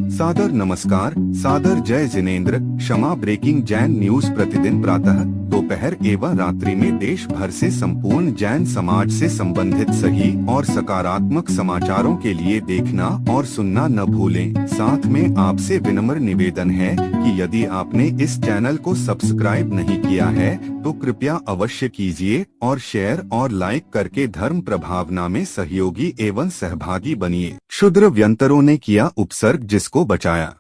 सादर नमस्कार, सादर जय जिनेंद्र। क्षमा ब्रेकिंग जैन न्यूज प्रतिदिन प्रातः दोपहर एवं रात्रि में देश भर से संपूर्ण जैन समाज से संबंधित सही और सकारात्मक समाचारों के लिए देखना और सुनना न भूलें। साथ में आपसे विनम्र निवेदन है कि यदि आपने इस चैनल को सब्सक्राइब नहीं किया है तो कृपया अवश्य कीजिए और शेयर और लाइक करके धर्म प्रभावना में सहयोगी एवं सहभागी बनिए। क्षुद्र व्यंतरों ने किया उपसर्ग जिसको बचाया।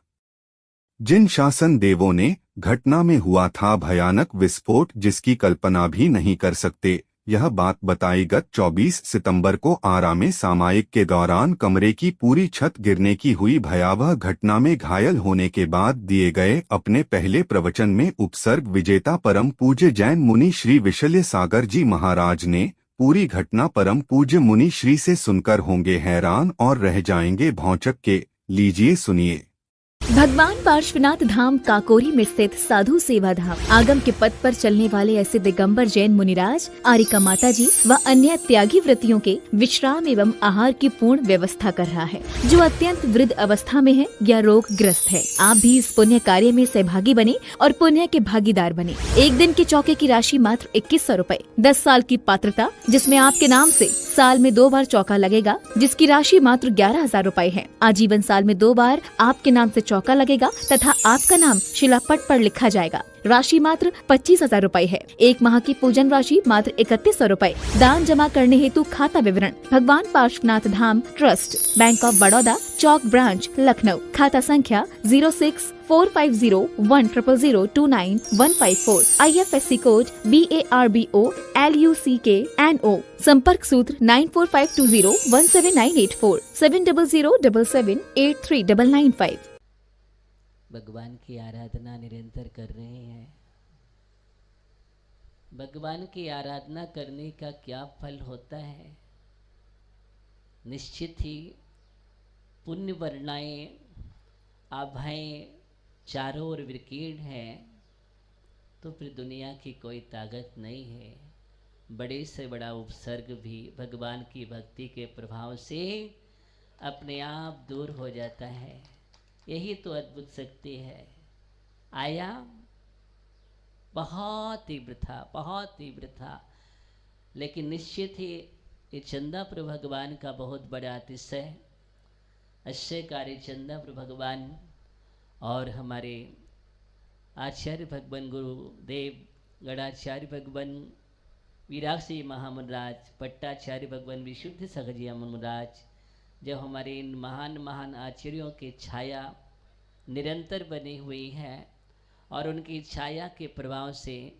जिन शासन देवों ने घटना में हुआ था भयानक विस्फोट जिसकी कल्पना भी नहीं कर सकते। यह बात बताई गत 24 सितंबर को आरा में सामायिक के दौरान कमरे की पूरी छत गिरने की हुई भयावह घटना में घायल होने के बाद दिए गए अपने पहले प्रवचन में उपसर्ग विजेता परम पूज्य जैन मुनि श्री विशल्य सागर जी महाराज ने पूरी घटना परम पूज्य मुनि श्री से सुनकर होंगे हैरान और रह जाएंगे भौचक के। लीजिए सुनिए। भगवान पार्श्वनाथ धाम काकोरी में स्थित साधु सेवा धाम आगम के पथ पर चलने वाले ऐसे दिगंबर जैन मुनिराज आरिका माता जी व अन्य त्यागी व्रतियों के विश्राम एवं आहार की पूर्ण व्यवस्था कर रहा है, जो अत्यंत वृद्ध अवस्था में है या रोग ग्रस्त है। आप भी इस पुण्य कार्य में सहभागी बने और पुण्य के भागीदार बने। एक दिन के चौके की राशि मात्र 2100 रूपए। 10 साल की पात्रता जिसमें आपके नाम से साल में 2 बार चौका लगेगा, जिसकी राशि मात्र 11,000 रूपए है। आजीवन साल में 2 बार आपके नाम से चौका लगेगा तथा आपका नाम शिलापट पर लिखा जाएगा। राशि मात्र 25,000 रूपए है। 1 माह की पूजन राशि मात्र 3100 रूपए। दान जमा करने हेतु खाता विवरण Bhagwan Parshvanath Dham trust, bank of Baroda, Chowk branch, Lucknow. खाता संख्या 06450100295154। IFSC code BARBO LUCKNO। संपर्क सूत्र 9452017984 7007783995। भगवान की आराधना निरंतर कर रहे हैं। भगवान की आराधना करने का क्या फल होता है? निश्चित ही पुण्य वर्णाएं आभाएं चारों ओर विकीर्ण है, तो फिर दुनिया की कोई ताकत नहीं है। बड़े से बड़ा उपसर्ग भी भगवान की भक्ति के प्रभाव से अपने आप दूर हो जाता है। यही तो अद्भुत शक्ति है। आया बहुत तीव्र था, लेकिन निश्चित ही ये चंदापुर भगवान का बहुत बड़ा अतिशय आश्चर्यकारी चंदापुर भगवान और हमारे आचार्य भगवान गुरुदेव गणाचार्य भगवान वीराक्षी महामुनराज, पट्टाचार्य भगवान विशुद्ध सखजिया मुनराज, जब हमारे इन महान आचार्यों की छाया निरंतर बनी हुई है और उनकी छाया के प्रभाव से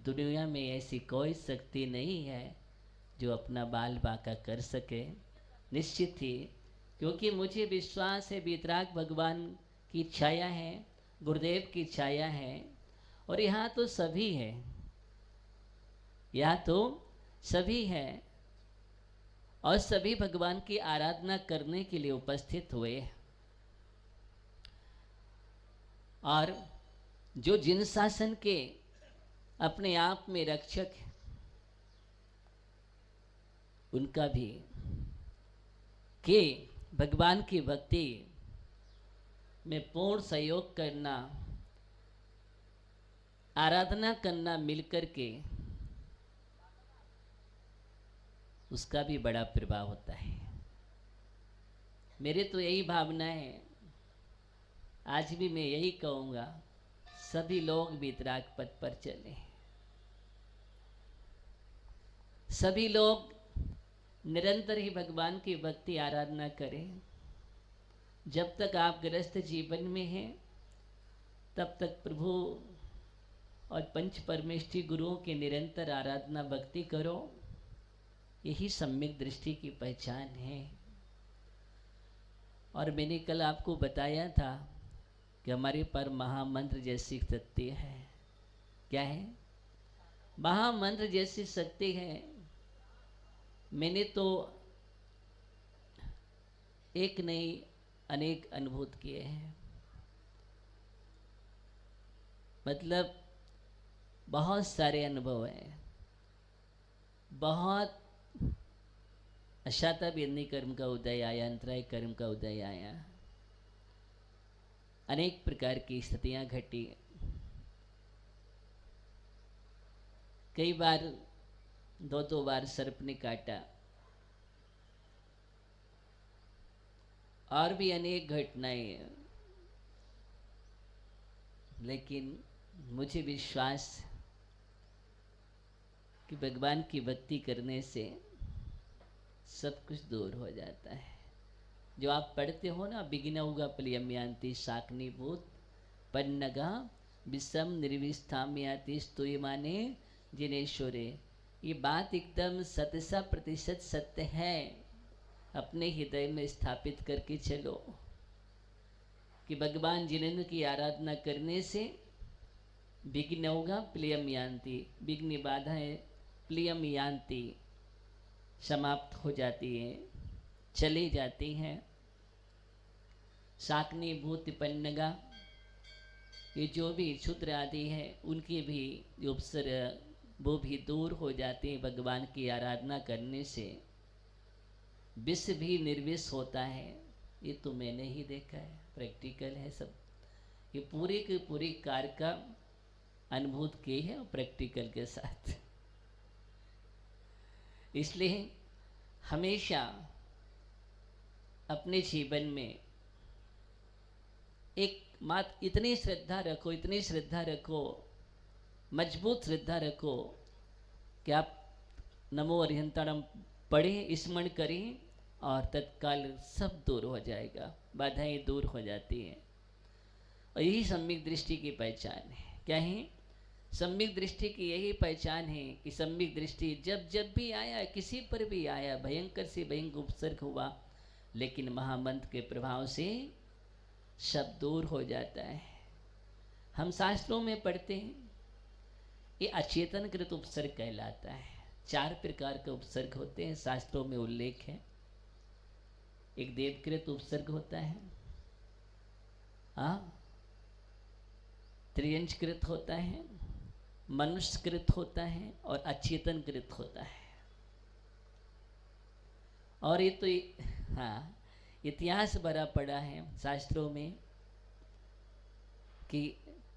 दुनिया में ऐसी कोई शक्ति नहीं है जो अपना बाल बांका कर सके। निश्चित ही, क्योंकि मुझे विश्वास है वितराग भगवान की छाया है, गुरुदेव की छाया है और यहाँ तो सभी है, यहाँ तो सभी है और सभी भगवान की आराधना करने के लिए उपस्थित हुए। और जो जिन शासन के अपने आप में रक्षक है, उनका भी कि भगवान की भक्ति में पूर्ण सहयोग करना, आराधना करना मिलकर के, उसका भी बड़ा प्रभाव होता है। मेरे तो यही भावना है, आज भी मैं यही कहूँगा, सभी लोग वितराग पथ पर चले, सभी लोग निरंतर ही भगवान की भक्ति आराधना करें। जब तक आप गृहस्थ जीवन में हैं तब तक प्रभु और पंच परमेष्ठी गुरुओं के निरंतर आराधना भक्ति करो। यही सम्यक दृष्टि की पहचान है। और मैंने कल आपको बताया था कि हमारे पर महामंत्र जैसी शक्ति है। क्या है? महामंत्र जैसी शक्ति है। मैंने तो एक नहीं अनेक अनुभूत किए हैं। मतलब बहुत सारे अनुभव हैं। बहुत अशाता भी कर्म का उदय आया, अंतराय कर्म का उदय आया। अनेक प्रकार की स्थितियां घटी। कई बार 2-2 बार सर्प ने काटा, और भी अनेक घटनाएं। लेकिन मुझे विश्वास कि भगवान की भक्ति करने से सब कुछ दूर हो जाता है। जो आप पढ़ते हो ना, विघ्नौघ प्लियम्यांति शाकनीभूत पन्नगा विषम निर्विस्थाम्याति स्तूयमाने जिनेश्वरे, ये बात एकदम 100% सत्य है। अपने हृदय में स्थापित करके चलो कि भगवान जिनेंद्र की आराधना करने से विघ्नौघ प्लियम्यांति, विघ्न बाधाएं प्लियम्यांति समाप्त हो जाती हैं, चली जाती हैं। शाकनीभूत पन्नगा, ये जो भी क्षुद्र आदि है उनकी भी जो उपसर्ग वो भी दूर हो जाते हैं भगवान की आराधना करने से। विष भी निर्विष होता है, ये तो मैंने ही देखा है, प्रैक्टिकल है सब। ये पूरे के पूरे कार्य का अनुभूत किए है और प्रैक्टिकल के साथ। इसलिए हमेशा अपने जीवन में एक मात इतनी श्रद्धा रखो, इतनी श्रद्धा रखो, मजबूत श्रद्धा रखो कि आप नमो अरिहंताणम पढ़ें, स्मरण करें और तत्काल सब दूर हो जाएगा, बाधाएं दूर हो जाती हैं। और यही सम्यक दृष्टि की पहचान है। क्या है? सम्यक दृष्टि की यही पहचान है कि सम्यक दृष्टि जब जब भी आया, किसी पर भी आया, भयंकर से भयंकर उपसर्ग हुआ, लेकिन महामंत्र के प्रभाव से सब दूर हो जाता है। हम शास्त्रों में पढ़ते हैं ये अचेतन कृत उपसर्ग कहलाता है। 4 प्रकार के उपसर्ग होते हैं, शास्त्रों में उल्लेख है। एक देवकृत उपसर्ग होता है, त्रियंचकृत होता है, मनुष्यकृत होता है और अचेतन कृत होता है। और ये तो इतिहास भरा पड़ा है शास्त्रों में कि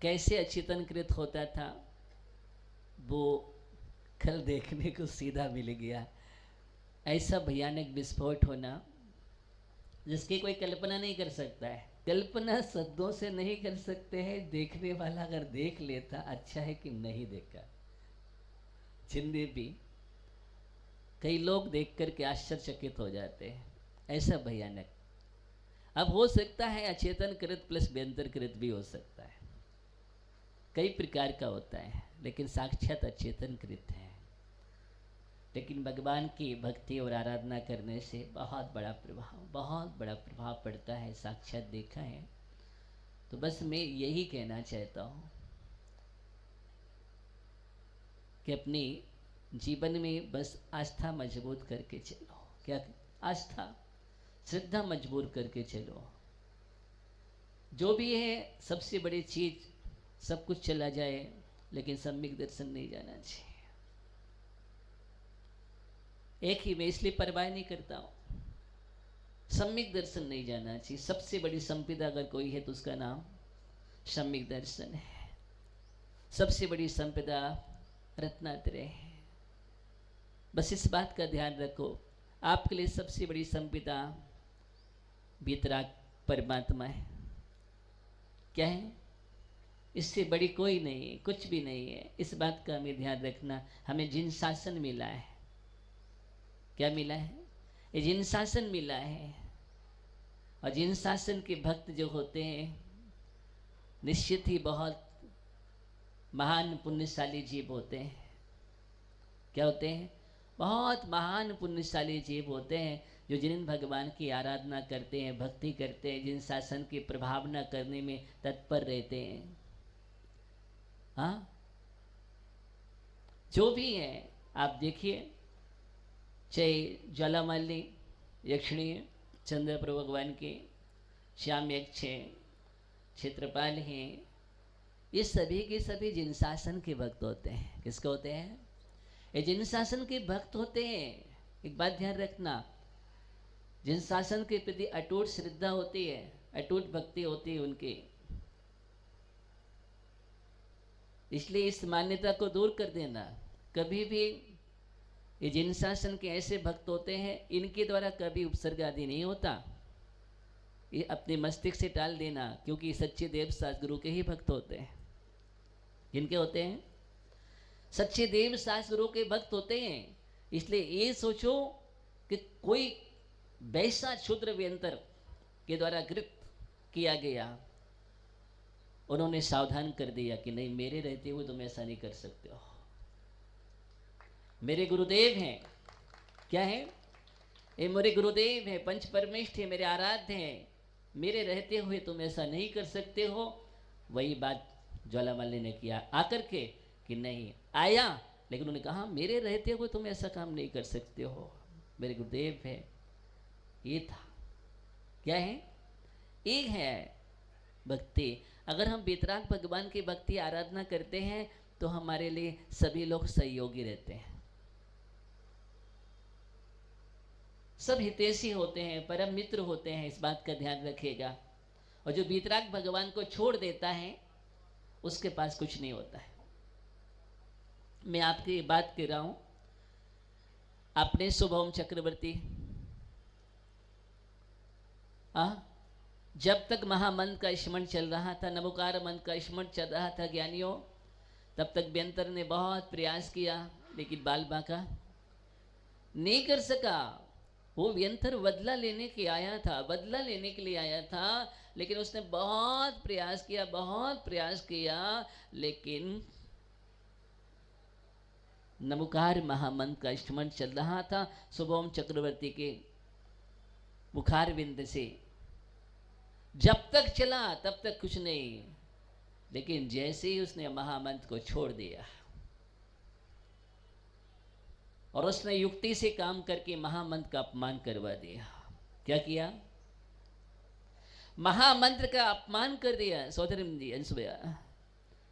कैसे अचेतन कृत होता था, वो कल देखने को सीधा मिल गया। ऐसा भयानक विस्फोट होना जिसकी कोई कल्पना नहीं कर सकता है। कल्पना शब्दों से नहीं कर सकते हैं, देखने वाला अगर देख लेता अच्छा है कि नहीं देखा। जिंदे भी कई लोग देख करके आश्चर्यचकित हो जाते हैं, ऐसा भयानक। अब हो सकता है अचेतन कृत प्लस व्यंतर कृत भी हो सकता है, कई प्रकार का होता है, लेकिन साक्षात अचेतन कृत है। लेकिन भगवान की भक्ति और आराधना करने से बहुत बड़ा प्रभाव पड़ता है, साक्षात देखा है। तो बस मैं यही कहना चाहता हूँ कि अपनी जीवन में बस आस्था मजबूत करके चलो। क्या आस्था, श्रद्धा मजबूत करके चलो। जो भी है सबसे बड़ी चीज, सब कुछ चला जाए लेकिन सम्यक दर्शन नहीं जाना चाहिए। एक ही मैं इसलिए परवाह नहीं करता हूँ, सम्यक दर्शन नहीं जाना चाहिए। सबसे बड़ी संपदा अगर कोई है तो उसका नाम सम्यक दर्शन है। सबसे बड़ी संपदा रत्नात्रय है। बस इस बात का ध्यान रखो, आपके लिए सबसे बड़ी संपदा वीतराग परमात्मा है। क्या है? इससे बड़ी कोई नहीं है, कुछ भी नहीं है। इस बात का हमें ध्यान रखना। हमें जिन शासन मिला है, क्या मिला है? ये जिन शासन मिला है। और जिन शासन के भक्त जो होते हैं निश्चित ही बहुत महान पुण्यशाली जीव होते हैं। क्या होते हैं? बहुत महान पुण्यशाली जीव होते हैं जो जिन भगवान की आराधना करते हैं, भक्ति करते हैं, जिन शासन की प्रभावना करने में तत्पर रहते हैं। हाँ, जो भी है आप देखिए, चाहे ज्वालामाली यक्षिणी, चंद्रप्रभु भगवान के, श्याम यक्ष हैं, क्षेत्रपाल हैं, ये सभी के सभी जिन शासन के भक्त होते हैं। किसके होते हैं? ये जिन शासन के भक्त होते हैं। एक बात ध्यान रखना, जिन शासन के प्रति अटूट श्रद्धा होती है, अटूट भक्ति होती है उनकी, इसलिए इस मान्यता को दूर कर देना। कभी भी ये जिन शासन के ऐसे भक्त होते हैं, इनके द्वारा कभी उपसर्ग आदि नहीं होता, ये अपने मस्तिष्क से टाल देना, क्योंकि सच्चे देव शास्त्र गुरु के ही भक्त होते हैं। जिनके होते हैं? सच्चे देव शास्त्र गुरु के भक्त होते हैं। इसलिए ये सोचो कि कोई वैसा क्षुद्र व्यंतर के द्वारा कृत किया गया, उन्होंने सावधान कर दिया कि नहीं, मेरे रहते हुए तुम ऐसा नहीं कर सकते हो। मेरे गुरुदेव हैं, क्या है? ये मेरे गुरुदेव हैं, पंच परमेष्ठ है, मेरे आराध्य हैं, मेरे रहते हुए तुम ऐसा नहीं कर सकते हो। वही बात ज्वालामाली ने किया आकर के कि नहीं, आया, लेकिन उन्होंने कहा मेरे रहते हुए तुम ऐसा काम नहीं कर सकते हो, मेरे गुरुदेव है। ये था, क्या है? एक है भक्ति। अगर हम बेतराग भगवान की भक्ति आराधना करते हैं तो हमारे लिए सभी लोग सहयोगी रहते हैं, सब हितैषी होते हैं, परम मित्र होते हैं, इस बात का ध्यान रखिएगा। और जो बेतराग भगवान को छोड़ देता है उसके पास कुछ नहीं होता है। मैं आपकी बात कह रहा हूं, आपने शुभम चक्रवर्ती जब तक महामंत्र का स्मरण चल रहा था, नमोकार मंत्र का स्मरण चल रहा था ज्ञानियों, तब तक व्यंतर ने बहुत प्रयास किया, लेकिन बाल बांका नहीं कर सका। वो व्यंतर बदला लेने के आया था, बदला लेने के लिए आया था, लेकिन उसने बहुत प्रयास किया, बहुत प्रयास किया, लेकिन नमोकार महामंत्र का स्मरण चल रहा था शुभम चक्रवर्ती के मुखार बिंद से। जब तक चला तब तक कुछ नहीं, लेकिन जैसे ही उसने महामंत्र को छोड़ दिया और उसने युक्ति से काम करके महामंत्र का अपमान करवा दिया। क्या किया? महामंत्र का अपमान कर दिया। सौधर्म जी, अंशुया,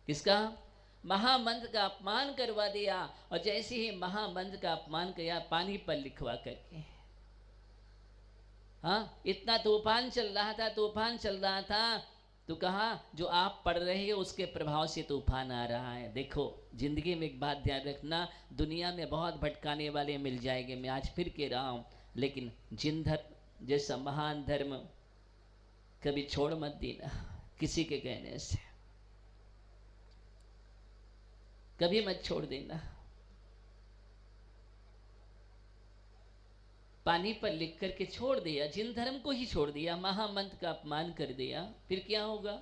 किसका? महामंत्र का अपमान करवा दिया। और जैसे ही महामंत्र का अपमान किया, पानी पर लिखवा करके, हाँ, इतना तूफान चल रहा था, तूफान चल रहा था, तो कहा जो आप पढ़ रहे हो उसके प्रभाव से तूफान आ रहा है। देखो, जिंदगी में एक बात ध्यान रखना, दुनिया में बहुत भटकाने वाले मिल जाएंगे, मैं आज फिर कह रहा हूँ, लेकिन जिन धर्म जैसा महान धर्म कभी छोड़ मत देना किसी के कहने से, कभी मत छोड़ देना। पानी पर लिख करके छोड़ दिया, जिन धर्म को ही छोड़ दिया, महामंत्र का अपमान कर दिया, फिर क्या होगा?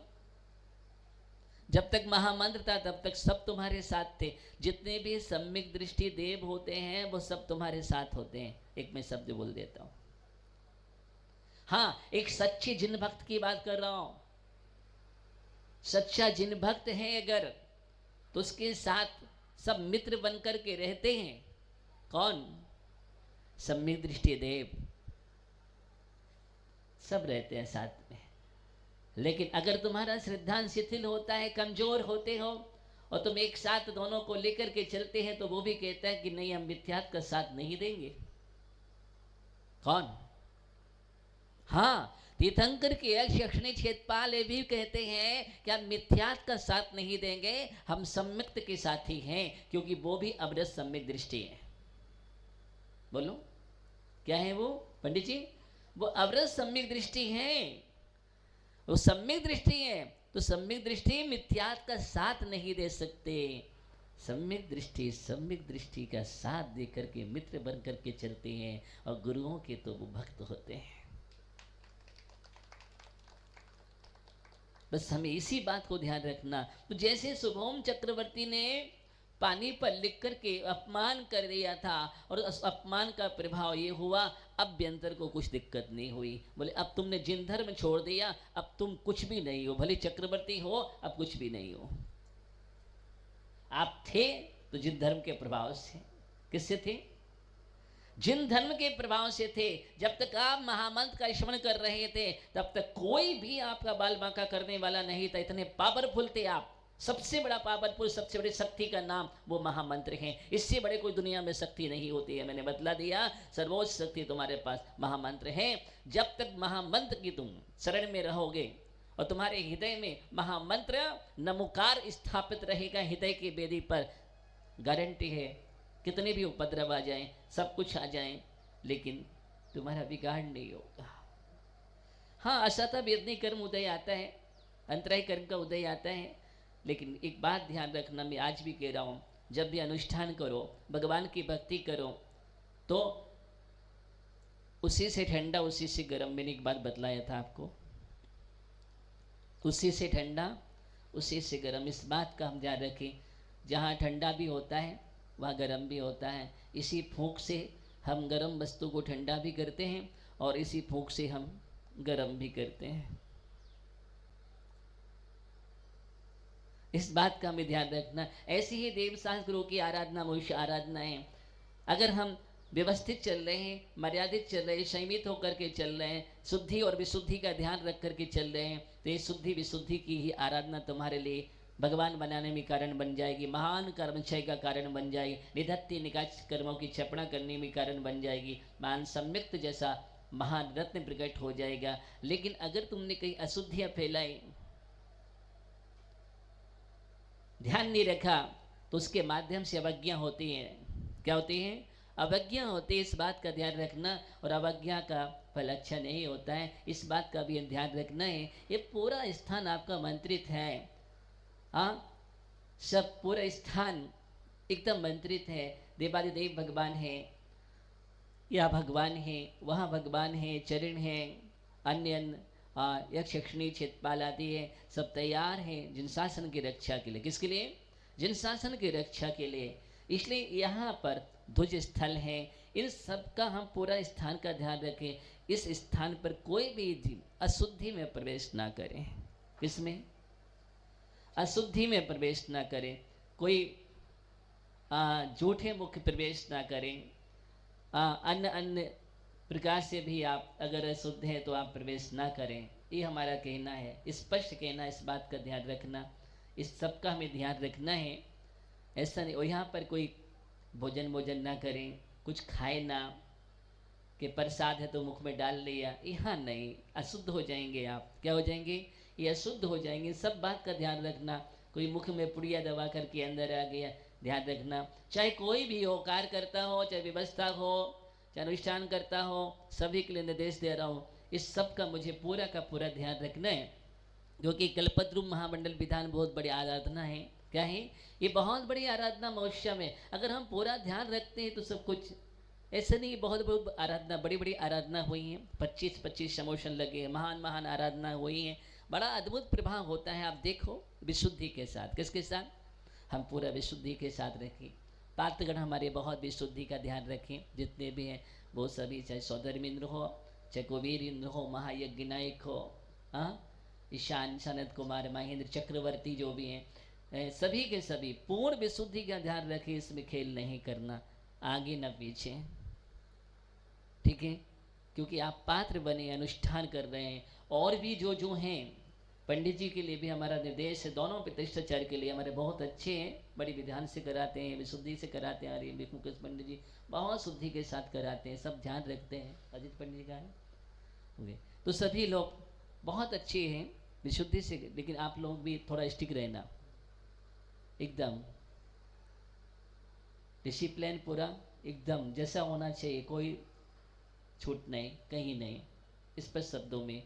जब तक महामंत्र था तब तक सब तुम्हारे साथ थे। जितने भी सम्यक दृष्टि देव होते हैं वो सब तुम्हारे साथ होते हैं। एक मैं शब्द बोल देता हूं, हाँ, एक सच्चे जिन भक्त की बात कर रहा हूं। सच्चा जिन भक्त है अगर, तो उसके साथ सब मित्र बनकर के रहते हैं। कौन? सम्यक दृष्टि देव, सब रहते हैं साथ में। लेकिन अगर तुम्हारा श्रद्धांश शिथिल होता है, कमजोर होते हो, और तुम एक साथ दोनों को लेकर के चलते हैं, तो वो भी कहता है कि नहीं, हम मिथ्यात्व का साथ नहीं देंगे। कौन? हाँ, तीर्थंकर के यक्षिणी क्षेत्रपाल भी कहते हैं कि हम मिथ्यात्व का साथ नहीं देंगे, हम सम्यक्त के साथी हैं, क्योंकि वो भी अवरत सम्यक दृष्टि है। बोलो, क्या है वो पंडित जी? वो अवरत सम्यक दृष्टि है, वो सम्यक दृष्टि है। तो सम्यक दृष्टि मिथ्यात्व का साथ नहीं दे सकते। सम्यक दृष्टि का साथ दे करके मित्र बन करके चलते हैं, और गुरुओं के तो वो भक्त होते हैं। बस हमें इसी बात को ध्यान रखना। तो जैसे शुभम चक्रवर्ती ने पानी पर लिख करके अपमान कर दिया था, और उस अपमान का प्रभाव ये हुआ, अब व्यंतर को कुछ दिक्कत नहीं हुई। बोले अब तुमने जिन धर्म छोड़ दिया, अब तुम कुछ भी नहीं हो, भले चक्रवर्ती हो, अब कुछ भी नहीं हो। आप थे तो जिन धर्म के प्रभाव से, किससे थे? जिन धर्म के प्रभाव से थे। जब तक आप महामंत्र का स्मरण कर रहे थे, तब तक कोई भी आपका बाल बांका करने वाला नहीं था। इतने पावरफुल थे आप। सबसे बड़ा पावरफुल, सबसे बड़ी शक्ति का नाम वो महामंत्र है। इससे बड़े कोई दुनिया में शक्ति नहीं होती है। मैंने बतला दिया, सर्वोच्च शक्ति तुम्हारे पास महामंत्र है। जब तक महामंत्र की तुम शरण में रहोगे और तुम्हारे हृदय में महामंत्र नमोकार स्थापित रहेगा हृदय की वेदी पर। गारंटी है कितने भी उपद्रव आ जाएं, सब कुछ आ जाएं, लेकिन तुम्हारा बिगाड़ नहीं होगा। हाँ, असाता वेदनी कर्म उदय आता है, अंतराय कर्म का उदय आता है, लेकिन एक बात ध्यान रखना, मैं आज भी कह रहा हूँ, जब भी अनुष्ठान करो, भगवान की भक्ति करो, तो उसी से ठंडा उसी से गर्म, मैंने एक बात बतलाया था आपको, उसी से ठंडा उसी से गर्म, इस बात का हम ध्यान रखें। जहाँ ठंडा भी होता है वहाँ गर्म भी होता है। इसी फूंक से हम गर्म वस्तु को ठंडा भी करते हैं और इसी फूंक से हम गर्म भी करते हैं। इस बात का हमें ध्यान रखना। ऐसी ही देव शास्त्रों की आराधना मनुष्य आराधना है। अगर हम व्यवस्थित चल रहे हैं, मर्यादित चल रहे हैं, संयमित होकर के चल रहे हैं, शुद्धि और विशुद्धि का ध्यान रख करके चल रहे हैं, तो ये शुद्धि विशुद्धि की ही आराधना तुम्हारे लिए भगवान बनाने में कारण बन जाएगी, महान कर्मक्षय का कारण बन जाएगी, निधत्ति निकाच कर्मों की क्षपणा करने में कारण बन जाएगी, महान सम्यक्त जैसा महान रत्न प्रकट हो जाएगा। लेकिन अगर तुमने कहीं अशुद्धियाँ फैलाई, ध्यान नहीं रखा, तो उसके माध्यम से अवज्ञा होती है। क्या होती है? अवज्ञा होती है। इस बात का ध्यान रखना, और अवज्ञा का फल अच्छा नहीं होता है, इस बात का भी ध्यान रखना है। ये पूरा स्थान आपका मंत्रित है, हाँ, सब पूरा स्थान एकदम मंत्रित है। देवादिदेव भगवान है, या भगवान है, वहाँ भगवान है, चरण है, अन्य यक्ष यक्षिणी क्षेत्रपाल आदि है, सब तैयार हैं जिन शासन की रक्षा के लिए। किसके लिए? जिन शासन की रक्षा के लिए। इसलिए यहाँ पर ध्वज स्थल है, इन सब का हम पूरा स्थान का ध्यान रखें। इस स्थान पर कोई भी अशुद्धि में प्रवेश ना करें। किसमें? अशुद्धि में प्रवेश ना करें। कोई झूठे मुख प्रवेश ना करें। अन्य प्रकार से भी आप अगर अशुद्ध हैं तो आप प्रवेश ना करें, ये हमारा कहना है, स्पष्ट कहना। इस बात का ध्यान रखना, इस सब का हमें ध्यान रखना है। ऐसा नहीं, और यहाँ पर कोई भोजन ना करें, कुछ खाए ना, कि प्रसाद है तो मुख में डाल लिया, यहाँ नहीं, अशुद्ध हो जाएंगे आप। क्या हो जाएंगे? ये अशुद्ध हो जाएंगे। सब बात का ध्यान रखना। कोई मुख में पुड़िया दबा करके अंदर आ गया, ध्यान रखना। चाहे कोई भी हो, कार्य करता हो, चाहे व्यवस्था हो, चाहे अनुष्ठान करता हो, सभी के लिए निर्देश दे रहा हूँ। इस सब का मुझे पूरा का पूरा ध्यान रखना है, क्योंकि कल्पद्रुम महामंडल विधान बहुत बड़ी आराधना है। क्या है? ये बहुत बड़ी आराधना मनुष्य में। अगर हम पूरा ध्यान रखते हैं तो सब कुछ ऐसे नहीं। बहुत बहुत आराधना, बड़ी बड़ी आराधना हुई हैं, 25-25 समोशन लगे हैं, महान महान आराधना हुई हैं, बड़ा अद्भुत प्रभाव होता है। आप देखो विशुद्धि के साथ। किसके साथ? हम पूरा विशुद्धि के साथ रखें। पात्रगण हमारे बहुत विशुद्धि का ध्यान रखें, जितने भी हैं वो सभी, चाहे सौधर्म इंद्र हो, चाहे कुबेर इंद्र हो, महायज्ञ नायक हो, ईशान, सनत कुमार, महेंद्र, चक्रवर्ती जो भी हैं, सभी के सभी पूर्ण विशुद्धि का ध्यान रखें। इसमें खेल नहीं करना, आगे न पीछे, ठीक है? क्योंकि आप पात्र बने, अनुष्ठान कर रहे हैं। और भी जो हैं, पंडित जी के लिए भी हमारा निर्देश है, दोनों प्रतिष्ठाचार्य के लिए हमारे बहुत अच्छे हैं, बड़ी विधान से कराते हैं, विशुद्धि से कराते हैं। अरे मुकेश पंडित जी बहुत शुद्धि के साथ कराते हैं, सब ध्यान रखते हैं। अजित पंडित जी का है, तो सभी लोग बहुत अच्छे हैं विशुद्धि से। लेकिन आप लोग भी थोड़ा स्टिक रहना, एकदम डिसिप्लिन पूरा एकदम जैसा होना चाहिए, कोई छूट नहीं, कहीं नहीं, स्पष्ट शब्दों में,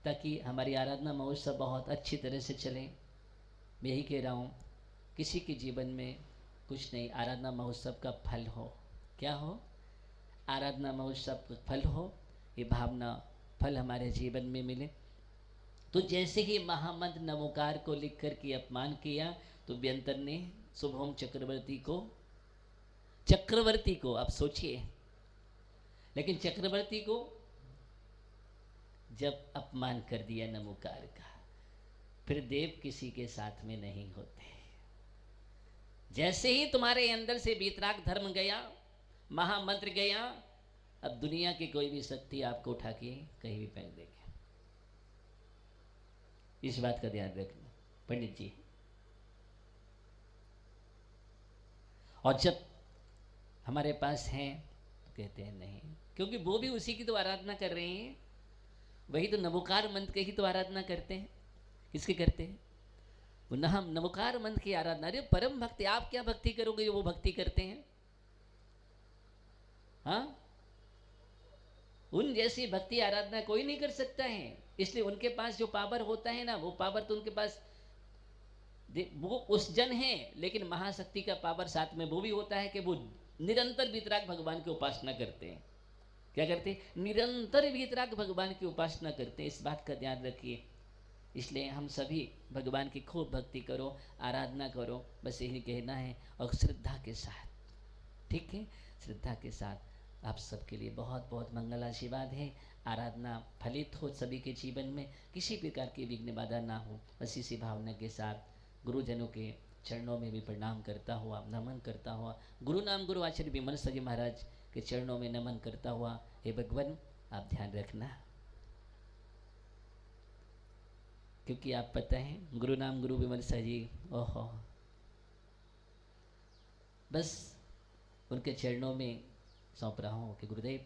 ताकि हमारी आराधना महोत्सव बहुत अच्छी तरह से चले। मैं यही कह रहा हूँ, किसी के जीवन में कुछ नहीं, आराधना महोत्सव का फल हो। क्या हो? आराधना महोत्सव का फल हो, ये भावना फल हमारे जीवन में मिले। तो जैसे ही महामंत्र नमोकार को लिख कर के अपमान किया, तो व्यंतर ने शुभम चक्रवर्ती को आप सोचिए, लेकिन चक्रवर्ती को जब अपमान कर दिया नमोकार का, फिर देव किसी के साथ में नहीं होते। जैसे ही तुम्हारे अंदर से वीतराग धर्म गया, महामंत्र गया, अब दुनिया की कोई भी शक्ति आपको उठा के कहीं भी फेंक देगी। इस बात का ध्यान रखना पंडित जी। और जब हमारे पास हैं तो कहते हैं नहीं, क्योंकि वो भी उसी की तो आराधना कर रहे हैं, वही तो नमोकार मंत्र के ही तो आराधना करते हैं। किसके करते हैं? वो न हम नमोकार मंत्र की आराधना। अरे परम भक्ति, आप क्या भक्ति करोगे जो वो भक्ति करते हैं? हाँ, उन जैसी भक्ति आराधना कोई नहीं कर सकता है। इसलिए उनके पास जो पावर होता है ना, वो पावर तो उनके पास वो उस जन है, लेकिन महाशक्ति का पावर साथ में वो भी होता है कि वो निरंतर वीतराग भगवान की उपासना करते हैं। क्या करते हैं? निरंतर वीतराग भगवान की उपासना करते हैं। इस बात का ध्यान रखिए। इसलिए हम सभी भगवान की खूब भक्ति करो, आराधना करो, बस यही कहना है। और श्रद्धा के साथ, ठीक है, श्रद्धा के साथ आप सबके लिए बहुत बहुत मंगल आशीर्वाद है। आराधना फलित हो सभी के जीवन में, किसी प्रकार की विघ्न बाधा ना हो, बस इसी भावना के साथ गुरुजनों के चरणों में भी प्रणाम करता हुआ, नमन करता हुआ, गुरु नाम गुरु आचार्य विमल सजी महाराज के चरणों में नमन करता हुआ, हे भगवान आप ध्यान रखना, क्योंकि आप पता है गुरु नाम गुरु विमल सजी, ओहो, बस उनके चरणों में सौंप रहा हूँ कि गुरुदेव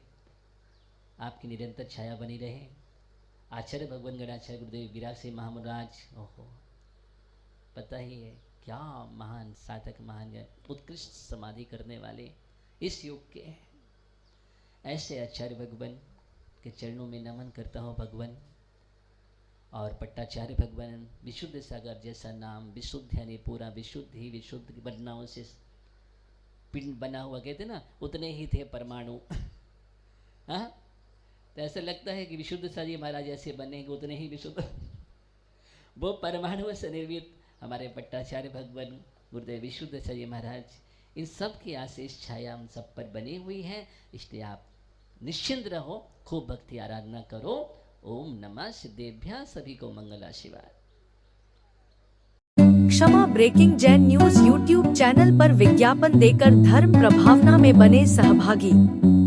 आपकी निरंतर छाया बनी रहे। आचार्य भगवान गणाचार्य गुरुदेव विराग से महाराज, ओहो, पता ही है क्या महान साधक, महान उत्कृष्ट समाधि करने वाले इस युग के ऐसे आचार्य भगवान के चरणों में नमन करता हूँ भगवान। और पट्टाचार्य भगवान विशुद्ध सागर जैसा नाम, विशुद्ध यानी पूरा विशुद्ध ही विशुद्ध वर्णाओं से पिंड बना हुआ, कहते ना, उतने ही थे परमाणु। हाँ, तो ऐसा लगता है कि विशुद्ध साजी महाराज ऐसे बनेंगे, उतने ही विशुद्ध वो परमाणु से निर्मित हमारे पट्टाचार्य भगवान गुरुदेव विशुद्ध साजी महाराज, इन सब की आशीष छाया हम सब पर बनी हुई है। इसलिए आप निश्चिंत रहो, खूब भक्ति आराधना करो। ओम नमः सिद्धेभ्यः, सभी को मंगल आशीर्वाद। Kshama breaking Jain news YouTube channel पर विज्ञापन देकर धर्म प्रभावना में बने सहभागी।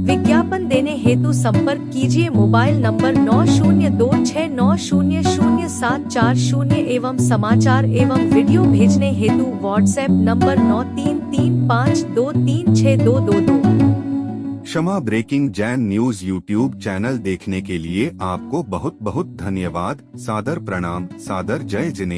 विज्ञापन देने हेतु संपर्क कीजिए मोबाइल नंबर 9026900740 एवं समाचार एवं वीडियो भेजने हेतु WhatsApp number 9335236222। Kshama breaking Jain news YouTube channel देखने के लिए आपको बहुत बहुत धन्यवाद। सादर प्रणाम, सादर जय जिनेंद्र।